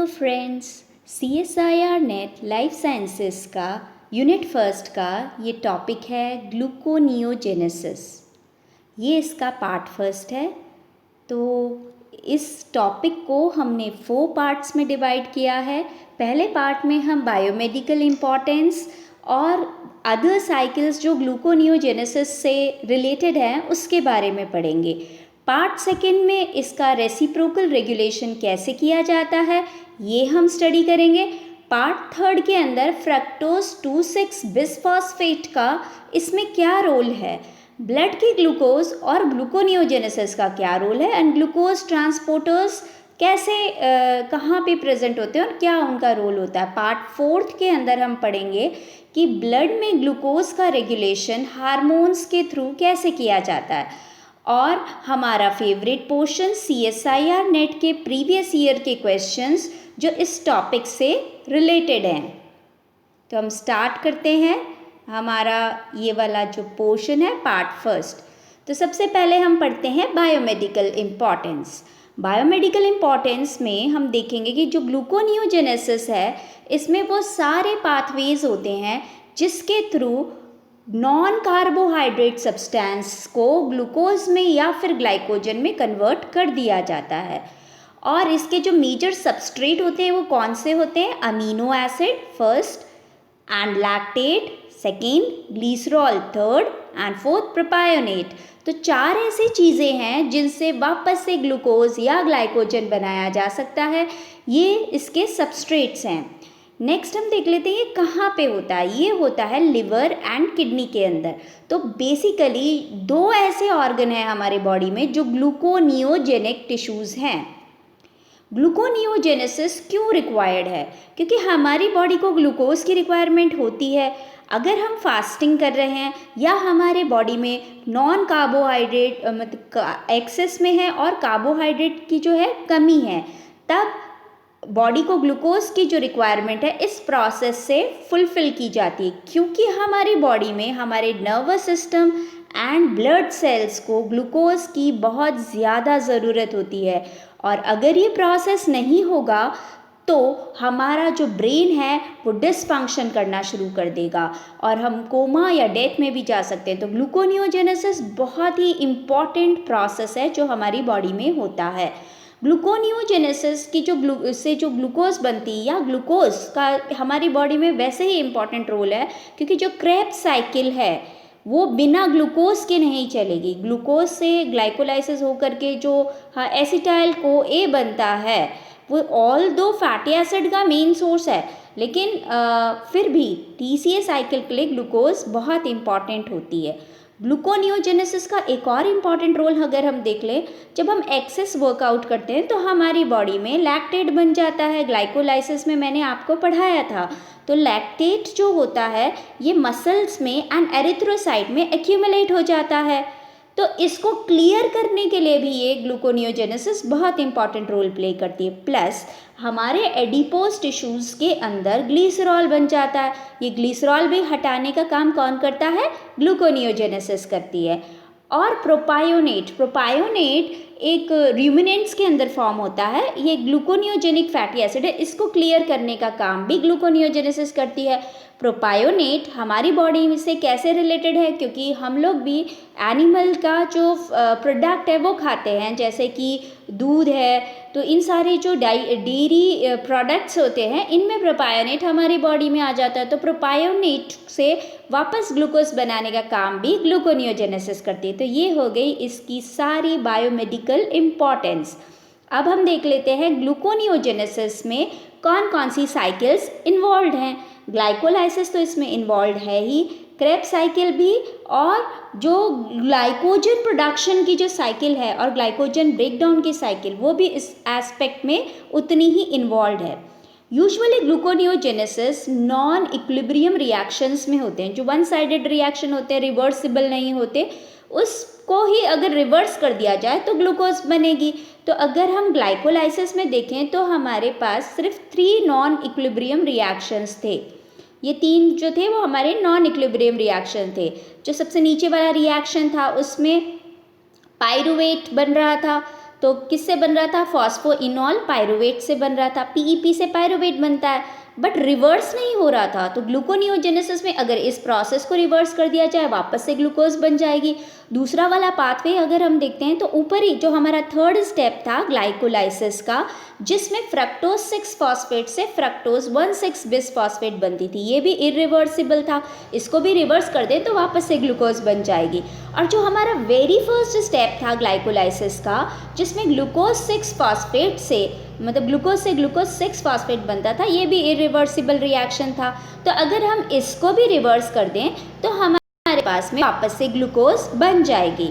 Hello friends, CSIR net life sciences का unit first का ये टॉपिक है ग्लूकोनियोजेनेसिस। ये इसका पार्ट फर्स्ट है। तो इस टॉपिक को हमने 4 पार्ट्स में डिवाइड किया है। पहले पार्ट में हम बायोमेडिकल इम्पॉर्टेंस और अदर साइकिल्स जो ग्लूकोनियोजेनेसिस से रिलेटेड हैं उसके बारे में पढ़ेंगे। पार्ट सेकेंड में इसका रेसिप्रोकल रेगुलेशन कैसे किया जाता है ये हम स्टडी करेंगे। पार्ट थर्ड के अंदर फ्रक्टोज 2,6 बिसफॉस्फेट का इसमें क्या रोल है, ब्लड की ग्लूकोज और ग्लूकोनियोजेनेसिस का क्या रोल है, एंड ग्लूकोज ट्रांसपोर्टर्स कैसे कहाँ पे प्रेजेंट होते हैं और क्या उनका रोल होता है। पार्ट फोर्थ के अंदर हम पढ़ेंगे कि ब्लड में ग्लूकोज का रेगुलेशन हार्मोन्स के थ्रू कैसे किया जाता है। और हमारा फेवरेट पोर्शन CSIR नेट के प्रीवियस ईयर के क्वेश्चंस जो इस टॉपिक से रिलेटेड हैं। तो हम स्टार्ट करते हैं हमारा ये वाला जो पोर्शन है पार्ट फर्स्ट। तो सबसे पहले हम पढ़ते हैं बायोमेडिकल इम्पॉर्टेंस। बायोमेडिकल इम्पॉर्टेंस में हम देखेंगे कि जो ग्लूकोनियोजेनेसिस है इसमें वो सारे पाथवेज होते हैं जिसके थ्रू नॉन कार्बोहाइड्रेट सब्सटेंस को ग्लूकोज में या फिर ग्लाइकोजन में कन्वर्ट कर दिया जाता है। और इसके जो मेजर सबस्ट्रेट होते हैं वो कौन से होते हैं, amino acid first and lactate second, glycerol third and fourth propionate. तो 4 ऐसी चीज़ें हैं जिनसे वापस से ग्लूकोज या ग्लाइकोजन बनाया जा सकता है। ये इसके सबस्ट्रेट्स हैं। नेक्स्ट हम देख लेते हैं ये कहाँ पे होता है। ये होता है लिवर एंड किडनी के अंदर। तो बेसिकली 2 ऐसे ऑर्गन हैं हमारे बॉडी में जो ग्लूकोनियोजेनिक टिश्यूज़ हैं। ग्लूकोनियोजेनेसिस क्यों रिक्वायर्ड है, क्योंकि हमारी बॉडी को ग्लूकोज की रिक्वायरमेंट होती है। अगर हम फास्टिंग कर रहे हैं या हमारे बॉडी में नॉन कार्बोहाइड्रेट मतलब एक्सेस में है और कार्बोहाइड्रेट की जो है कमी है, तब बॉडी को ग्लूकोज की जो रिक्वायरमेंट है इस प्रोसेस से फुलफिल की जाती है, क्योंकि हमारी बॉडी में हमारे nervous system and blood cells को ग्लूकोज की बहुत ज़्यादा ज़रूरत होती है। और अगर ये प्रोसेस नहीं होगा तो हमारा जो ब्रेन है वो डिसफंक्शन करना शुरू कर देगा और हम कोमा या डेथ में भी जा सकते हैं। तो ग्लूकोनियोजेनेसिस बहुत ही इम्पॉर्टेंट प्रोसेस है जो हमारी बॉडी में होता है। ग्लूकोनियोजेनेसिस की जो ग्लूकोज बनती है या ग्लूकोज का हमारी बॉडी में वैसे ही इम्पॉर्टेंट रोल है, क्योंकि जो क्रेब्स साइकिल है वो बिना ग्लूकोज के नहीं चलेगी। ग्लूकोज से ग्लाइकोलाइसिस होकर के जो एसिटाइल CoA बनता है वो ऑल दो फैटी एसिड का मेन सोर्स है, लेकिन फिर भी TCA साइकिल के लिए ग्लूकोज बहुत इम्पॉर्टेंट होती है। ग्लूकोनियोजेनेसिस का एक और इम्पॉर्टेंट रोल अगर हम देख लें, जब हम एक्सेस वर्कआउट करते हैं तो हमारी बॉडी में लैक्टेट बन जाता है। ग्लाइकोलाइसिस में मैंने आपको पढ़ाया था। तो लैक्टेट जो होता है ये मसल्स में एंड एरिथ्रोसाइट में एक्यूमुलेट हो जाता है। तो इसको क्लियर करने के लिए भी ये ग्लूकोनियोजेनेसिस बहुत इंपॉर्टेंट रोल प्ले करती है। प्लस हमारे एडिपोज टिश्यूज़ के अंदर ग्लिसरॉल बन जाता है। ये ग्लिसरॉल भी हटाने का काम कौन करता है, ग्लूकोनियोजेनेसिस करती है। और प्रोपायोनेट एक रूमिनेंट्स के अंदर फॉर्म होता है। ये ग्लूकोनियोजेनिक फैटी एसिड है, इसको क्लियर करने का काम भी ग्लूकोनियोजेनेसिस करती है। प्रोपायोनेट हमारी बॉडी में से कैसे रिलेटेड है, क्योंकि हम लोग भी एनिमल का जो प्रोडक्ट है वो खाते हैं, जैसे कि दूध है। तो इन सारे जो डेयरी प्रोडक्ट्स होते हैं इनमें प्रोपायोनेट हमारी बॉडी में आ जाता है। तो प्रोपायोनेट से वापस ग्लूकोज बनाने का काम भी ग्लूकोनियोजेनेसिस करती है। तो ये हो गई इसकी सारी बायोमेडिकल इम्पॉर्टेंस। अब हम देख लेते हैं ग्लूकोनियोजेनेसिस में कौन कौन सी साइकिल्स इन्वॉल्व हैं। ग्लाइकोलाइसिस तो इसमें इन्वॉल्व है ही, क्रेब्स साइकिल भी, और जो ग्लाइकोजन प्रोडक्शन की जो साइकिल है और ग्लाइकोजन ब्रेकडाउन की साइकिल वो भी इस एस्पेक्ट में उतनी ही इन्वॉल्व है। Usually gluconeogenesis non equilibrium reactions में होते हैं। जो वन साइडेड रिएक्शन होते हैं, रिवर्सिबल नहीं होते, उसको ही अगर रिवर्स कर दिया जाए तो ग्लूकोज बनेगी। तो अगर हम ग्लाइकोलाइसिस में देखें तो हमारे पास सिर्फ 3 नॉन इक्विलिब्रियम रिएक्शंस थे। ये 3 जो थे वो हमारे नॉन इक्विलिब्रियम रिएक्शन थे। जो सबसे नीचे वाला रिएक्शन था उसमें पाइरूवेट बन रहा था, तो किससे बन रहा था, फॉस्फोइनॉल पायरुवेट से बन रहा था, पीईपी से पायरुवेट बनता है, बट रिवर्स नहीं हो रहा था। तो ग्लूकोनियोजेनेसिस में अगर इस प्रोसेस को रिवर्स कर दिया जाए वापस से ग्लूकोज बन जाएगी। दूसरा वाला पाथवे अगर हम देखते हैं तो ऊपर ही जो हमारा थर्ड स्टेप था ग्लाइकोलाइसिस का, जिसमें फ्रक्टोज 6 फॉस्फेट से फ्रक्टोज 1,6 बिसफॉस्फेट बनती थी, ये भी इरिवर्सिबल था। इसको भी रिवर्स कर दें तो वापस से ग्लूकोज बन जाएगी। और जो हमारा वेरी फर्स्ट स्टेप था ग्लाइकोलाइसिस का, जिसमें ग्लूकोज 6 फॉस्फेट से मतलब ग्लूकोज से ग्लूकोज 6 फॉस्फेट बनता था, ये भी इरिवर्सिबल रिएक्शन था। तो अगर हम इसको भी रिवर्स कर दें तो हमारे पास में वापस से ग्लूकोज बन जाएगी।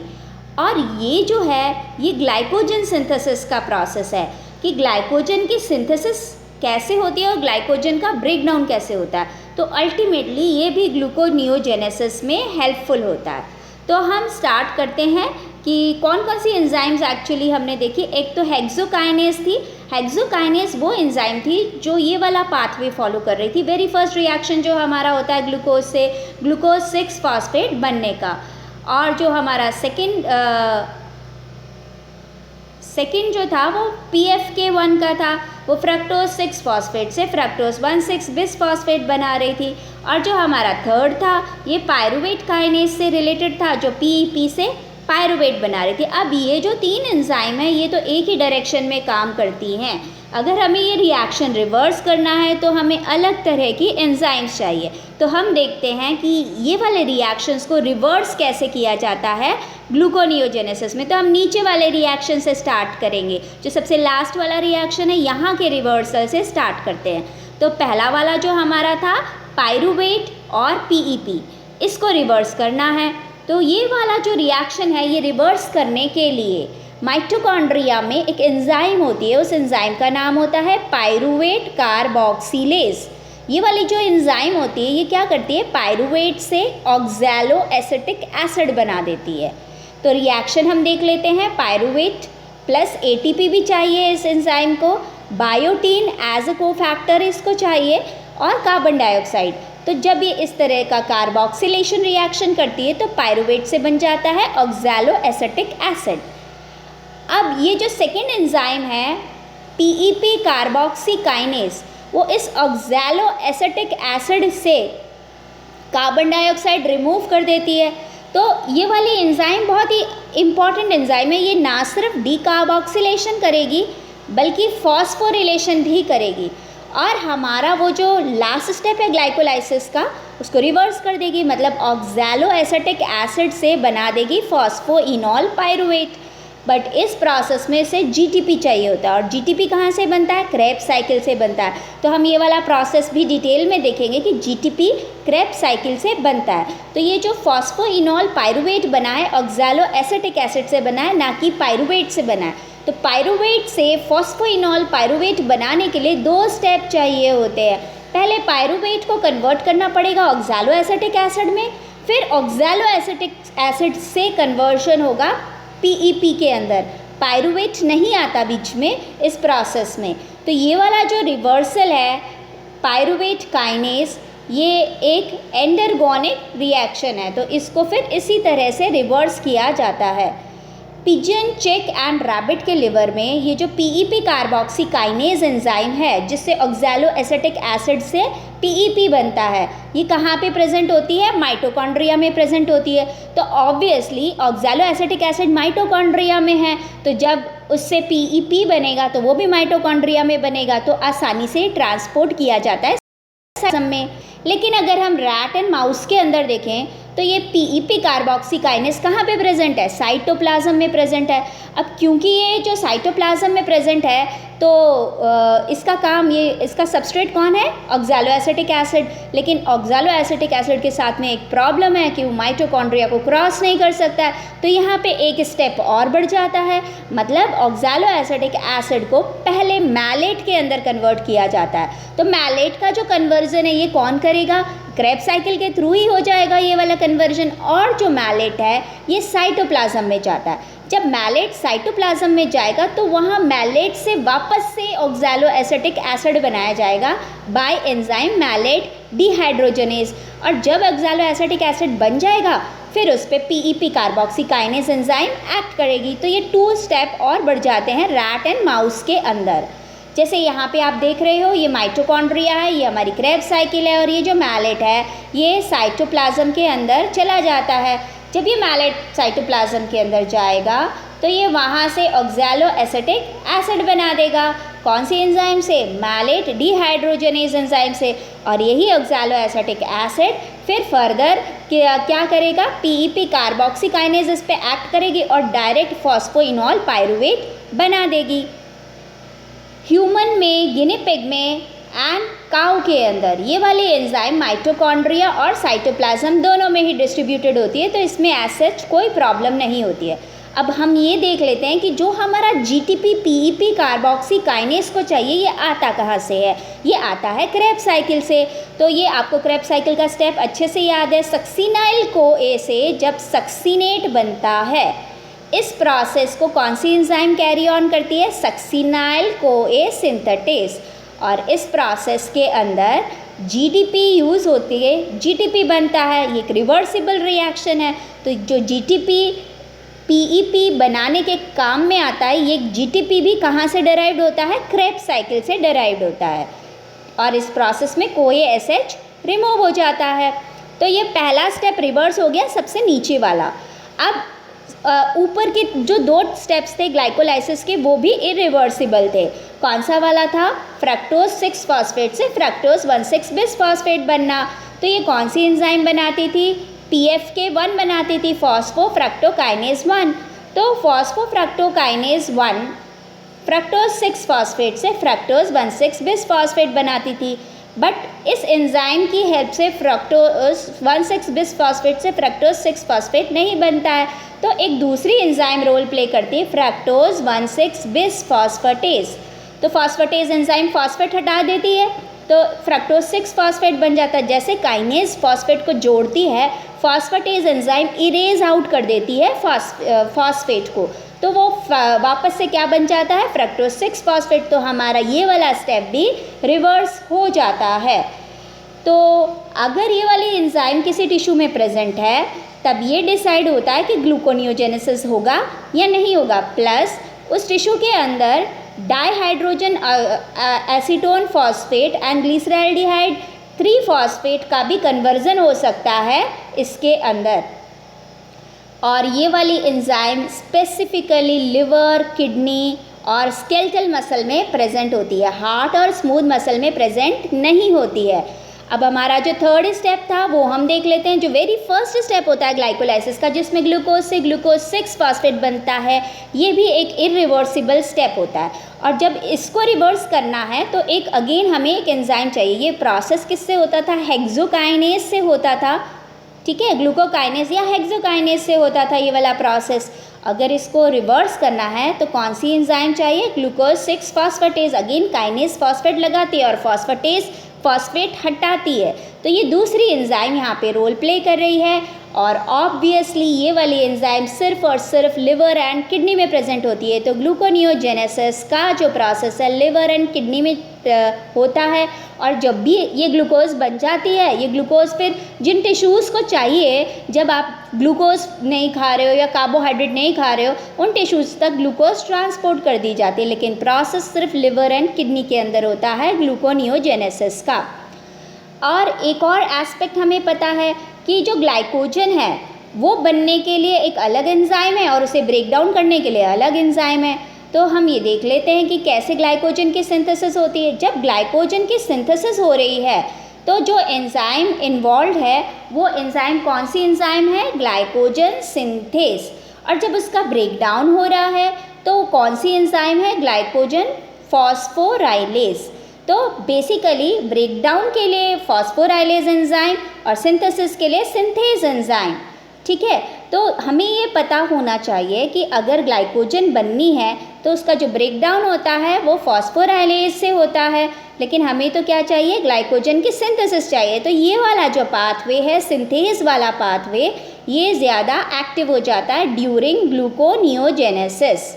और ये जो है ये ग्लाइकोजन सिंथेसिस का प्रोसेस है कि ग्लाइकोजन की सिंथेसिस कैसे होती है और ग्लाइकोजन का ब्रेकडाउन कैसे होता है। तो अल्टीमेटली ये भी ग्लूकोनियोजेनेसिस में हेल्पफुल होता है। तो हम स्टार्ट करते हैं कि कौन कौन सी एंजाइम्स एक्चुअली हमने देखी। एक तो हेक्सोकाइनेस थी। हेक्सोकाइनेस वो एंजाइम थी जो ये वाला पाथवे फॉलो कर रही थी, वेरी फर्स्ट रिएक्शन जो हमारा होता है ग्लूकोज से ग्लूकोज 6 फॉस्फेट बनने का। और जो हमारा सेकेंड जो था वो PFK1 का था, वो फ्रक्टोज 6 फॉस्फेट से फ्रक्टोज 1,6 बिसफॉस्फेट बना रही थी। और जो हमारा थर्ड था ये पायरुवेट काइनेस से रिलेटेड था, जो PEP से पायरुवेट बना रही थी। अब ये जो 3 एंजाइम है ये तो एक ही डायरेक्शन में काम करती हैं। अगर हमें ये रिएक्शन रिवर्स करना है तो हमें अलग तरह की एंजाइम्स चाहिए। तो हम देखते हैं कि ये वाले रिएक्शंस को रिवर्स कैसे किया जाता है ग्लूकोनियोजेनेसिस में। तो हम नीचे वाले रिएक्शन से स्टार्ट करेंगे। जो सबसे लास्ट वाला रिएक्शन है यहाँ के रिवर्सल से स्टार्ट करते हैं। तो पहला वाला जो हमारा था पायरुवेट और PEP, इसको रिवर्स करना है। तो ये वाला जो रिएक्शन है ये रिवर्स करने के लिए माइटोकॉन्ड्रिया में एक एंजाइम होती है, उस एंजाइम का नाम होता है पायरुवेट कार्बोक्सिलेज। ये वाली जो एंजाइम होती है ये क्या करती है, पायरुवेट से ऑक्सैलो एसिटिक एसिड बना देती है। तो रिएक्शन हम देख लेते हैं। पायरुवेट प्लस ATP भी चाहिए इस एंजाइम को, बायोटीन एज अ कोफैक्टर इसको चाहिए, और कार्बन डाइऑक्साइड। तो जब ये इस तरह का कार्बोक्सिलेशन रिएक्शन करती है तो पायरुवेट से बन जाता है ऑक्सैलो एसिटिक एसिड। अब ये जो सेकेंड एंजाइम है PEP कार्बोक्सीकाइनेस, वो इस ऑक्सैलो एसिटिक एसिड से कार्बन डाइऑक्साइड रिमूव कर देती है। तो ये वाली एंजाइम बहुत ही इम्पॉर्टेंट एंजाइम है। ये ना सिर्फ डीकार्बोक्सिलेशन करेगी बल्कि फॉस्फोरिलेशन भी करेगी, और हमारा वो जो लास्ट स्टेप है ग्लाइकोलाइसिस का उसको रिवर्स कर देगी, मतलब ऑक्सैलो एसिटिक एसिड से बना देगी फॉस्फोइनॉल पायरुवेट। बट इस प्रोसेस में से GTP चाहिए होता है, और GTP कहाँ से बनता है, क्रेब्स साइकिल से बनता है। तो हम ये वाला प्रोसेस भी डिटेल में देखेंगे कि GTP क्रेब्स साइकिल से बनता है। तो ये जो फॉस्फोइनॉल पायरुवेट बना है ऑक्सैलो एसिटिक एसिड से बना है, ना कि पायरुवेट से बना है। तो पायरुवेट से फॉस्फोइनॉल पायरुवेट बनाने के लिए 2 स्टेप चाहिए होते हैं। पहले पायरुवेट को कन्वर्ट करना पड़ेगा ऑक्सैलो एसिटिक एसिड में, फिर ऑक्सैलो एसिटिक एसिड से कन्वर्शन होगा PEP के अंदर। पायरुवेट नहीं आता बीच में इस प्रोसेस में। तो ये वाला जो रिवर्सल है पायरुवेट काइनेस, ये एक एंडरगोनिक रिएक्शन है। तो इसको फिर इसी तरह से रिवर्स किया जाता है। पिजन, चिक एंड रैबिट के लिवर में ये जो PEP कार्बोक्सीकाइनेज एंजाइम है, जिससे ऑक्सैलो एसिटिक एसिड से PEP बनता है, ये कहाँ पे प्रेजेंट होती है, माइटोकॉन्ड्रिया में प्रेजेंट होती है। तो obviously oxalo acetic acid mitochondria में है, तो जब उससे PEP बनेगा तो वो भी माइटोकॉन्ड्रिया में बनेगा, तो आसानी से ट्रांसपोर्ट किया जाता है में। लेकिन अगर हम रैट एंड माउस के अंदर देखें तो ये PEP कार्बोक्सीकाइनेस कहाँ पे प्रेजेंट है, साइटोप्लाज्म में प्रेजेंट है। अब क्योंकि ये जो साइटोप्लाज्म में प्रेजेंट है तो इसका काम, ये इसका सबस्ट्रेट कौन है, ऑक्सैलो एसिटिक एसिड। लेकिन ऑक्सैलो एसिटिक एसिड के साथ में एक प्रॉब्लम है कि वो माइटोकॉन्ड्रिया को क्रॉस नहीं कर सकता है। तो यहाँ पे एक स्टेप और बढ़ जाता है, मतलब ऑक्सैलो एसिटिक एसिड को पहले मैलेट के अंदर कन्वर्ट किया जाता है। तो मैलेट का जो कन्वर्जन है ये कौन करेगा, क्रेब्स साइकिल के थ्रू ही हो जाएगा ये वाला कन्वर्जन। और जो मैलेट है ये साइटोप्लाज्म में जाता है। जब मैलेट साइटोप्लाज्म में जाएगा तो वहाँ मैलेट से वापस से ऑक्सैलो एसिटिक एसिड बनाया जाएगा बाय एंजाइम मैलेट डिहाइड्रोजनेज। और जब ऑक्सैलो एसिटिक एसिड बन जाएगा फिर उस पर PEP कार्बोक्सीकाइनेज एंजाइम एक्ट करेगी। तो ये 2 स्टेप और बढ़ जाते हैं रैट एंड माउस के अंदर। जैसे यहाँ पे आप देख रहे हो, ये माइटोकॉन्ड्रिया है, ये हमारी क्रेब्स साइकिल है, और ये जो मैलेट है ये साइटोप्लाज्म के अंदर चला जाता है। जब ये मैलेट साइटोप्लाज्म के अंदर जाएगा तो ये वहाँ से ऑक्सैलो एसिटिक एसिड बना देगा। कौन सी एंजाइम से? मैलेट डिहाइड्रोजनेज एंजाइम से। और यही ऑक्सैलो एसिटिक एसिड फिर फर्दर क्या करेगा? PEP कार्बोक्सीकाइनेज इस पे एक्ट करेगी और डायरेक्ट फॉस्फोइनॉल पायरुवेट बना देगी। ह्यूमन में, गिनी पिग में एंड काऊ के अंदर ये वाली एंजाइम माइटोकॉन्ड्रिया और साइटोप्लाज्म दोनों में ही डिस्ट्रीब्यूटेड होती है, तो इसमें एज सच कोई प्रॉब्लम नहीं होती है। अब हम ये देख लेते हैं कि जो हमारा GTP PEP कार्बोक्सीकाइनेज को चाहिए ये आता कहाँ से है? ये आता है क्रेब्स साइकिल से। तो ये आपको क्रेब्स साइकिल का स्टेप अच्छे से याद है। सक्सिनाइल CoA से जब सक्सिनेट बनता है, इस प्रोसेस को कौन सी एंजाइम कैरी ऑन करती है? Succinyl CoA synthetase. और इस प्रोसेस के अंदर GTP यूज़ होती है, GTP बनता है। ये एक रिवर्सिबल रिएक्शन है। तो जो GTP PEP बनाने के काम में आता है, ये GTP भी कहाँ से डिराइव्ड होता है? क्रेब्स साइकिल से डिराइव्ड होता है। और इस प्रोसेस में CoA SH रिमूव हो जाता है। तो ये पहला स्टेप रिवर्स हो गया, सबसे नीचे वाला। अब ऊपर के जो 2 स्टेप्स थे ग्लाइकोलाइसिस के, वो भी इरिवर्सिबल थे। कौन सा वाला था? फ्रक्टोज 6 फॉस्फेट से फ्रक्टोज 1,6 बिस फॉस्फेट बनना। तो ये कौन सी एंजाइम बनाती थी? PFK1 बनाती थी, फॉस्फोफ्रक्टोकाइनेज 1। तो फॉस्फोफ्रक्टोकाइनेज 1 फ्रक्टोज 6 फॉस्फेट से फ्रक्टोज 1,6 बिस फॉस्फेट बनाती थी। बट इस एंजाइम की हेल्प से फ्रक्टोज 1,6 बिस फॉस्फेट से फ्रक्टोज 6 फॉस्फेट नहीं बनता है। तो एक दूसरी एंजाइम रोल प्ले करती है, फ्रक्टोज 1,6 बिस फॉस्फेटेज। तो फॉस्फेटेज एंजाइम फॉस्फेट हटा देती है, तो फ्रक्टोज 6 फॉस्फेट बन जाता है। जैसे काइनेज फॉस्फेट को जोड़ती है, फॉस्फेटेज एंजाइम इरेज आउट कर देती है फॉस्फेट को, तो वो वापस से क्या बन जाता है? Fructose 6 phosphate. तो हमारा ये वाला स्टेप भी रिवर्स हो जाता है। तो अगर ये वाली एंजाइम किसी टिश्यू में प्रेजेंट है, तब ये डिसाइड होता है कि ग्लूकोनियोजेनेसिस होगा या नहीं होगा। प्लस उस टिश्यू के अंदर dihydrogen acetone phosphate and glyceraldehyde 3 phosphate का भी कन्वर्जन हो सकता है इसके अंदर। और ये वाली एंजाइम स्पेसिफिकली लिवर, किडनी और स्केलेटल मसल में प्रेजेंट होती है, हार्ट और स्मूथ मसल में प्रेजेंट नहीं होती है। अब हमारा जो 3rd स्टेप था वो हम देख लेते हैं। जो वेरी फर्स्ट स्टेप होता है ग्लाइकोलाइसिस का, जिसमें ग्लूकोज से ग्लूकोज 6 फॉस्फेट बनता है, ये भी एक इरिवर्सिबल स्टेप होता है। और जब इसको रिवर्स करना है तो एक अगेन हमें एक एंजाइम चाहिए। ये प्रोसेस किससे होता था? हेक्सोकाइनेज से होता था, ठीक है, ग्लूकोकाइनेज या हेक्सोकाइनेज से होता था ये वाला प्रोसेस। अगर इसको रिवर्स करना है तो कौन सी एंजाइम चाहिए? Glucose 6 phosphatase. Again kinase phosphate लगाती है और फॉस्फेटेज फॉस्फेट हटाती है। तो ये दूसरी एंजाइम यहाँ पे रोल प्ले कर रही है। और ऑब्वियसली ये वाली एंजाइम सिर्फ और सिर्फ लिवर एंड किडनी में प्रेजेंट होती है। तो ग्लूकोनियोजेनेसिस का जो प्रोसेस है लिवर एंड किडनी में होता है। और जब भी ये ग्लूकोज बन जाती है, ये ग्लूकोज फिर जिन टिश्यूज़ को चाहिए, जब आप ग्लूकोज नहीं खा रहे हो या कार्बोहाइड्रेट नहीं खा रहे हो, उन टिश्यूज़ तक ग्लूकोज ट्रांसपोर्ट कर दी जाती है। लेकिन प्रोसेस सिर्फ लिवर एंड किडनी के अंदर होता है ग्लूकोनियोजेनेसिस का। और एक और एस्पेक्ट हमें पता है कि जो ग्लाइकोजन है वो बनने के लिए एक अलग एंजाइम है और उसे ब्रेक डाउन करने के लिए अलग एंजाइम है। तो हम ये देख लेते हैं कि कैसे ग्लाइकोजन की सिंथेसिस होती है। जब ग्लाइकोजन की सिंथेसिस हो रही है तो जो एंजाइम इन्वॉल्व है वो एंजाइम कौन सी एंजाइम है? Glycogen synthase. और जब उसका ब्रेक डाउन हो रहा है तो कौन सी एंजाइम है? Glycogen phosphorylase. तो बेसिकली ब्रेकडाउन के लिए फॉस्फोराइलेज एंजाइम और सिंथेसिस के लिए सिंथेज एंजाइम, ठीक है। तो हमें ये पता होना चाहिए कि अगर ग्लाइकोजन बननी है तो उसका जो ब्रेकडाउन होता है वो फॉस्फोराइलेज से होता है, लेकिन हमें तो क्या चाहिए? ग्लाइकोजन की सिंथेसिस चाहिए। तो ये वाला जो पाथवे है, सिंथेज वाला पाथवे, ये ज़्यादा एक्टिव हो जाता है ड्यूरिंग ग्लूकोनियोजेनेसिस।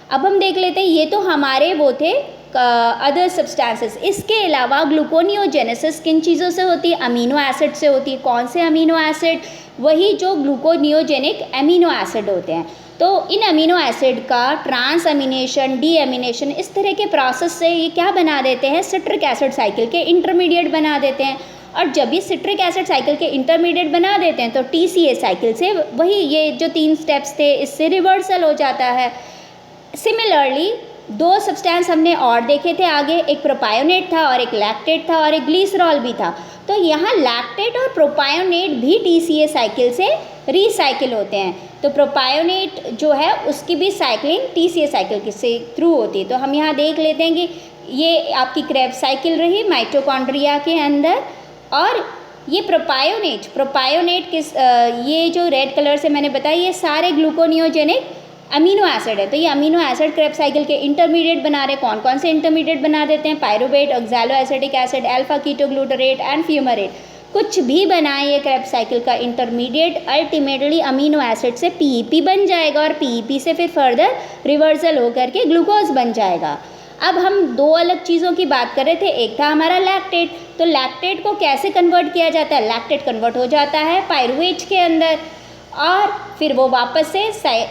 अब हम देख लेते हैं, ये तो हमारे वो थे अदर सब्सटेंसेस। इसके अलावा ग्लूकोनियोजेनेसिस किन चीज़ों से होती है? अमीनो एसिड से होती है। कौन से अमीनो एसिड? वही जो ग्लूकोनियोजेनिक अमीनो एसिड होते हैं। तो इन अमीनो एसिड का ट्रांस अमीनेशन, डी अमीनेशन, इस तरह के प्रोसेस से ये क्या बना देते हैं? सिट्रिक एसिड साइकिल के इंटरमीडिएट बना देते हैं। और जब ये सिट्रिक एसिड साइकिल के इंटरमीडिएट बना देते हैं तो TCA साइकिल से वही ये जो 3 स्टेप्स थे इससे रिवर्सल हो जाता है। सिमिलरली 2 सब्सटेंस हमने और देखे थे आगे, एक प्रोपायोनेट था और एक लैक्टेट था और एक ग्लिसरॉल भी था। तो यहाँ लैक्टेट और प्रोपायोनेट भी TCA साइकिल से रीसाइकिल होते हैं। तो प्रोपायोनेट जो है उसकी भी साइक्लिंग TCA साइकिल के से थ्रू होती है। तो हम यहाँ देख लेते हैं कि ये आपकी क्रेब्स साइकिल रही माइटोकॉन्ड्रिया के अंदर। और ये प्रोपायोनेट किस ये जो रेड कलर से मैंने बताया ये सारे ग्लूकोनियोजेनिक अमीनो एसिड है। तो ये अमीनो एसिड क्रेब्स साइकिल के इंटरमीडिएट बना रहे। कौन कौन से इंटरमीडिएट बना देते हैं? Pyruvate, oxaloacetic acid, alpha ketoglutarate and fumarate. कुछ भी बनाए ये क्रेब्स साइकिल का इंटरमीडिएट, अल्टीमेटली अमीनो एसिड से PEP बन जाएगा और PEP से फिर फर्दर रिवर्सल होकर के ग्लूकोज बन जाएगा। अब हम 2 अलग चीज़ों की बात कर रहे थे, एक था हमारा लैक्टेट। तो लैक्टेट को कैसे कन्वर्ट किया जाता है? लैक्टेट कन्वर्ट हो जाता है पायरुवेट के अंदर और फिर वो वापस से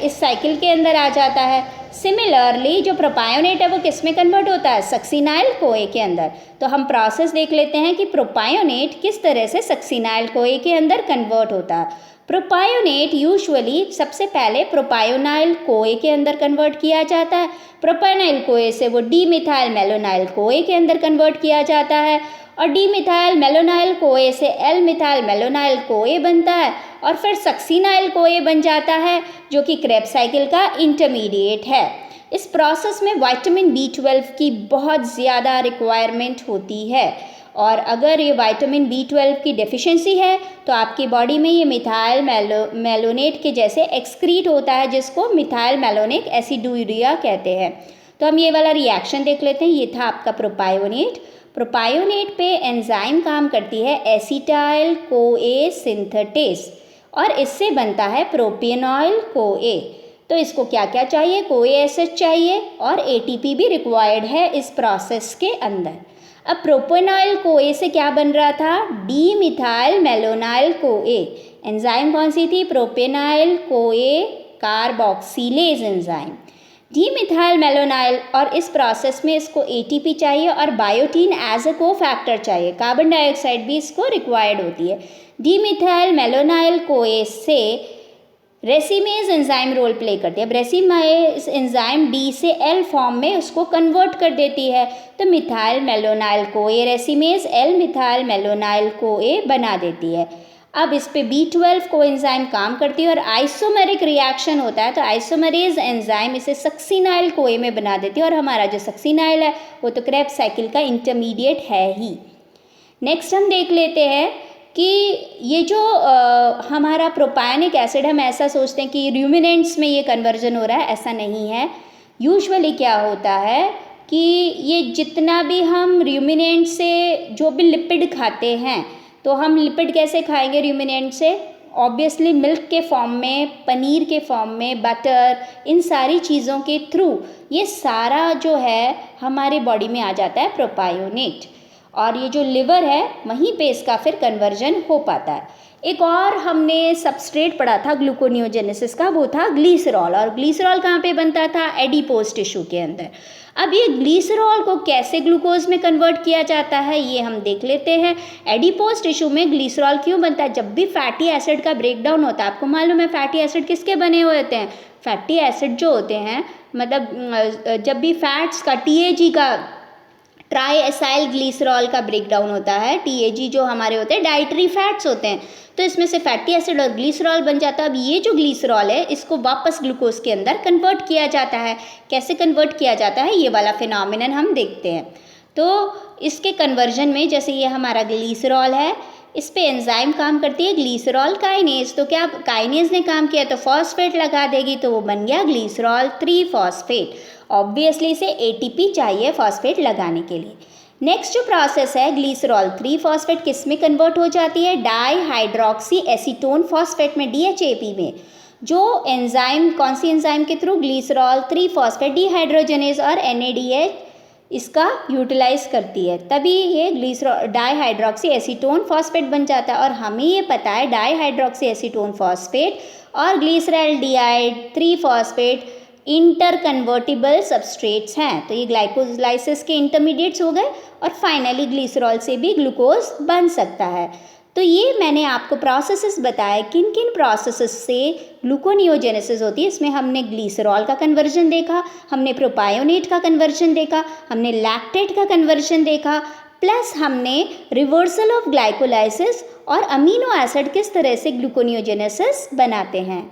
इस साइकिल के अंदर आ जाता है। सिमिलरली जो प्रोपायोनेट है वो किस में कन्वर्ट होता है? सक्सिनाइल कोए के अंदर। तो हम प्रोसेस देख लेते हैं कि प्रोपायोनेट किस तरह से सक्सिनाइल कोए के अंदर कन्वर्ट होता है। प्रोपायोनेट यूजुअली सबसे पहले प्रोपायोनाइल कोए के अंदर कन्वर्ट किया जाता है। प्रोपायोनाइल कोए से वो डीमिथाइल मेलोनाइल कोए के अंदर कन्वर्ट किया जाता है और डीमिथाइल मेलोनाइल कोए से L-मिथाइल मेलोनाइल कोए बनता है और फिर सक्सिनाइल कोए बन जाता है जो कि क्रेब्स साइकिल का इंटरमीडिएट है। इस प्रोसेस में विटामिन B12 की बहुत ज़्यादा रिक्वायरमेंट होती है और अगर ये विटामिन B12 की डेफिशिएंसी है तो आपकी बॉडी में ये मिथाइल मेलोनेट के जैसे एक्सक्रीट होता है जिसको मिथाइल मेलोनिक एसिडूरिया कहते हैं। तो हम ये वाला रिएक्शन देख लेते हैं। ये था आपका प्रोपायोनेट। प्रोपायोनेट पे एंजाइम काम करती है एसिटाइल कोए सिंथेटेस और इससे बनता है प्रोपियोनाइल कोए। तो इसको क्या क्या चाहिए? कोए एसिड चाहिए और ATP भी रिक्वायर्ड है इस प्रोसेस के अंदर। अब प्रोपियोनाइल कोए से क्या बन रहा था? डीमिथाइल मेलोनाइल कोए। एंजाइम कौन सी थी? प्रोपियोनाइल कोए कार्बोक्सिलेज एंजाइम। डीमिथाइल मेलोनाइल और इस प्रोसेस में इसको ATP चाहिए और बायोटीन एज अ कोफैक्टर चाहिए। कार्बन डाइऑक्साइड भी इसको रिक्वायर्ड होती है। डीमिथाइल मेलोनाइल कोए से रेसिमेज एंजाइम रोल प्ले करती है। अब रेसिमेज एंजाइम D से L फॉर्म में उसको कन्वर्ट कर देती है। तो मिथाइल मेलोनाइल कोए रेसिमेज L मिथाइल मेलोनाइल कोए बना देती है। अब इस पे B12 को एंजाइम काम करती है और आइसोमेरिक रिएक्शन होता है। तो आइसोमेरेज एंजाइम इसे सक्सिनाइल कोए में बना देती है और हमारा जो सक्सिनाइल है वो तो क्रेब्स साइकिल का इंटरमीडिएट है ही। नेक्स्ट हम देख लेते हैं कि ये जो हमारा प्रोपायोनिक एसिड, हम ऐसा सोचते हैं कि रूमिनेंट्स में ये कन्वर्जन हो रहा है, ऐसा नहीं है। यूजुअली क्या होता है कि ये जितना भी हम रूमिनेंट से जो भी लिपिड खाते हैं, तो हम लिपिड कैसे खाएंगे रूमिनेंट से? ऑब्वियसली मिल्क के फॉर्म में, पनीर के फॉर्म में, बटर, इन सारी चीज़ों के थ्रू ये सारा जो है हमारे बॉडी में आ जाता है प्रोपायोनेट और ये जो लिवर है वहीं पे इसका फिर कन्वर्जन हो पाता है। एक और हमने सबस्ट्रेट पढ़ा था ग्लूकोनियोजेनेसिस का, वो था ग्लीसरॉल। और ग्लीसरॉल कहाँ पे बनता था? एडिपोज टिश्यू के अंदर। अब ये ग्लीसरॉल को कैसे ग्लूकोज में कन्वर्ट किया जाता है ये हम देख लेते हैं। एडिपोज टिश्यू में ग्लीसरॉल क्यों बनता है? जब भी फैटी एसिड का ब्रेकडाउन होता है, आपको मालूम है फैटी एसिड किसके बने हुए होते हैं? फैटी एसिड जो होते हैं, मतलब जब भी फैट्स का TAG का, ट्राई एसाइल ग्लीसरॉल का ब्रेकडाउन होता है, TAG जो हमारे होते हैं डाइटरी फैट्स होते हैं, तो इसमें से फैटी एसिड और ग्लीसरॉल बन जाता है। अब ये जो ग्लीसरॉल है इसको वापस ग्लूकोज के अंदर कन्वर्ट किया जाता है। कैसे कन्वर्ट किया जाता है ये वाला फिनोमिनन हम देखते हैं। तो इसके कन्वर्जन में जैसे ये हमारा ग्लीसरॉल है, इस पे एंजाइम काम करती है ग्लीसरॉल काइनेज। तो क्या काइनेज ने काम किया तो फॉस्फेट लगा देगी, तो वो बन गया ग्लीसरॉल 3 फॉस्फेट। ऑब्वियसली इसे ATP चाहिए फॉस्फेट लगाने के लिए। नेक्स्ट जो प्रोसेस है ग्लीसरॉल 3 फॉस्फेट किस में कन्वर्ट हो जाती है? डाई हाइड्रोक्सी एसीटोन फॉस्फेट में, DHAP में। जो एंजाइम, कौन सी एंजाइम के थ्रू? ग्लीसरॉल 3 फॉस्फेट डिहाइड्रोजनेज और NADH इसका यूटिलाइज करती है, तभी ये डाईहाइड्रोक्सी एसीटोन फॉस्फेट बन जाता है। और हमें ये पता है डाईहाइड्रोक्सी एसीटोन फॉस्फेट और ग्लिसरैल्डिहाइड 3 फॉस्फेट इंटर कन्वर्टिबल सबस्ट्रेट्स हैं। तो ये ग्लाइकोलाइसिस के इंटरमीडिएट्स हो गए और फाइनली ग्लिसरॉल से भी ग्लूकोज बन सकता है। तो ये मैंने आपको प्रोसेसेस बताए किन किन प्रोसेसेस से ग्लूकोनियोजेनेसिस होती है। इसमें हमने ग्लिसरॉल का कन्वर्जन देखा, हमने प्रोपायोनेट का कन्वर्जन देखा, हमने लैक्टेट का कन्वर्जन देखा, प्लस हमने रिवर्सल ऑफ ग्लाइकोलाइसिस और अमीनो एसिड किस तरह से ग्लूकोनियोजेनेसिस बनाते हैं।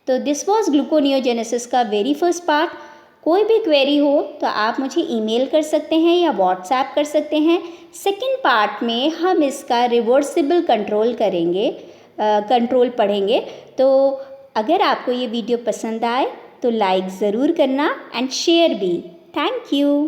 तो दिस वाज ग्लूकोनियोजेनेसिस का वेरी फर्स्ट पार्ट। कोई भी क्वेरी हो तो आप मुझे ईमेल कर सकते हैं या व्हाट्सएप कर सकते हैं। सेकंड पार्ट में हम इसका रिवर्सिबल कंट्रोल पढ़ेंगे। तो अगर आपको ये वीडियो पसंद आए तो लाइक ज़रूर करना एंड शेयर भी। Thank you.